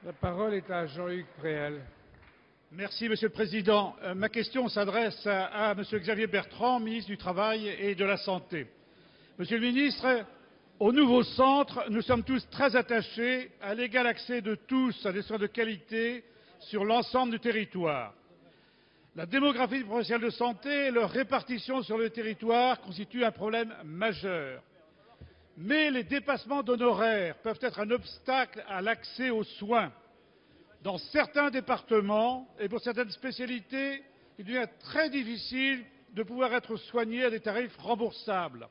La parole est à Jean-Hugues Préal. Merci, Monsieur le Président. Ma question s'adresse à Monsieur Xavier Bertrand, ministre du Travail et de la Santé. Monsieur le ministre, au nouveau centre, nous sommes tous très attachés à l'égal accès de tous à des soins de qualité sur l'ensemble du territoire. La démographie des professionnels de santé et leur répartition sur le territoire constituent un problème majeur. Mais les dépassements d'honoraires peuvent être un obstacle à l'accès aux soins. Dans certains départements et pour certaines spécialités, il devient très difficile de pouvoir être soigné à des tarifs remboursables.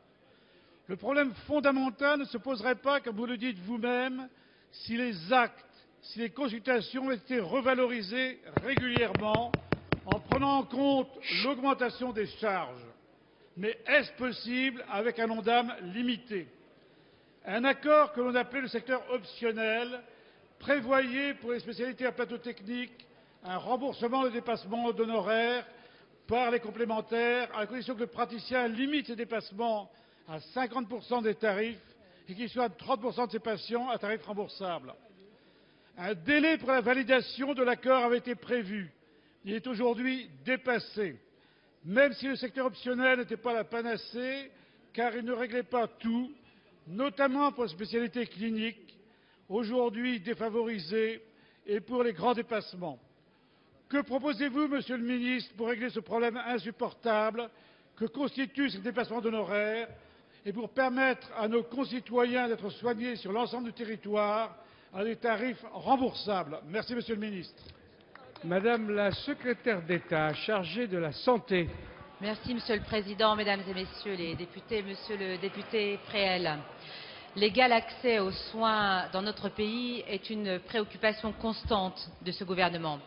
Le problème fondamental ne se poserait pas, comme vous le dites vous-même, si les actes, si les consultations étaient revalorisés régulièrement en prenant en compte l'augmentation des charges. Mais est-ce possible avec un Ondam limité? Un accord que l'on appelait le secteur optionnel prévoyait pour les spécialités à plateau technique un remboursement des dépassements d'honoraires par les complémentaires, à la condition que le praticien limite ses dépassements à 50% des tarifs et qu'il soit 30% de ses patients à tarif remboursable. Un délai pour la validation de l'accord avait été prévu. Il est aujourd'hui dépassé. Même si le secteur optionnel n'était pas la panacée, car il ne réglait pas tout, notamment pour les spécialités cliniques, aujourd'hui défavorisées, et pour les grands dépassements. Que proposez-vous, Monsieur le Ministre, pour régler ce problème insupportable que constituent ces dépassements d'honoraires et pour permettre à nos concitoyens d'être soignés sur l'ensemble du territoire à des tarifs remboursables? Merci, Monsieur le Ministre. Madame la secrétaire d'État chargée de la Santé. Merci, Monsieur le Président, Mesdames et Messieurs les députés, Monsieur le député Préal. L'égal accès aux soins dans notre pays est une préoccupation constante de ce gouvernement.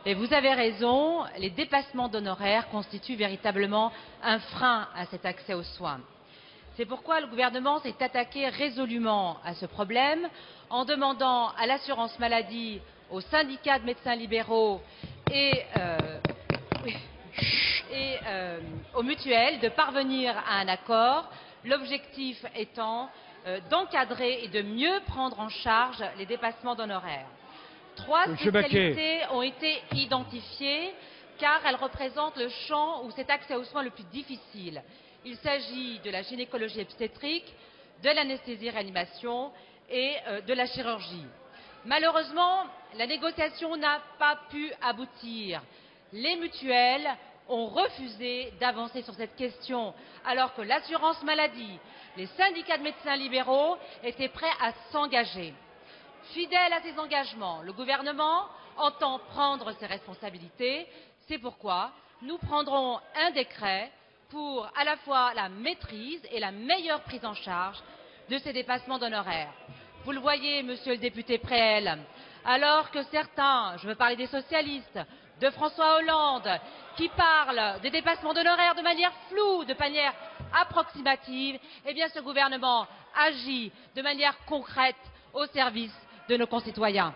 Et vous avez raison, les dépassements d'honoraires constituent véritablement un frein à cet accès aux soins. C'est pourquoi le gouvernement s'est attaqué résolument à ce problème en demandant à l'assurance maladie, aux syndicats de médecins libéraux et aux mutuelles de parvenir à un accord, l'objectif étant d'encadrer et de mieux prendre en charge les dépassements d'honoraires. 3 spécialités ont été identifiées car elles représentent le champ où cet accès aux soins le plus difficile. Il s'agit de la gynécologie obstétrique, de l'anesthésie-réanimation et de la chirurgie. Malheureusement, la négociation n'a pas pu aboutir. Les mutuelles ont refusé d'avancer sur cette question, alors que l'assurance maladie, les syndicats de médecins libéraux étaient prêts à s'engager. Fidèle à ses engagements, le gouvernement entend prendre ses responsabilités. C'est pourquoi nous prendrons un décret pour à la fois la maîtrise et la meilleure prise en charge de ces dépassements d'honoraires. Vous le voyez, Monsieur le député Préal, alors que certains, je veux parler des socialistes, de François Hollande, qui parlent des dépassements d'honoraires de manière floue, de manière approximative, eh bien ce gouvernement agit de manière concrète au service de nos concitoyens.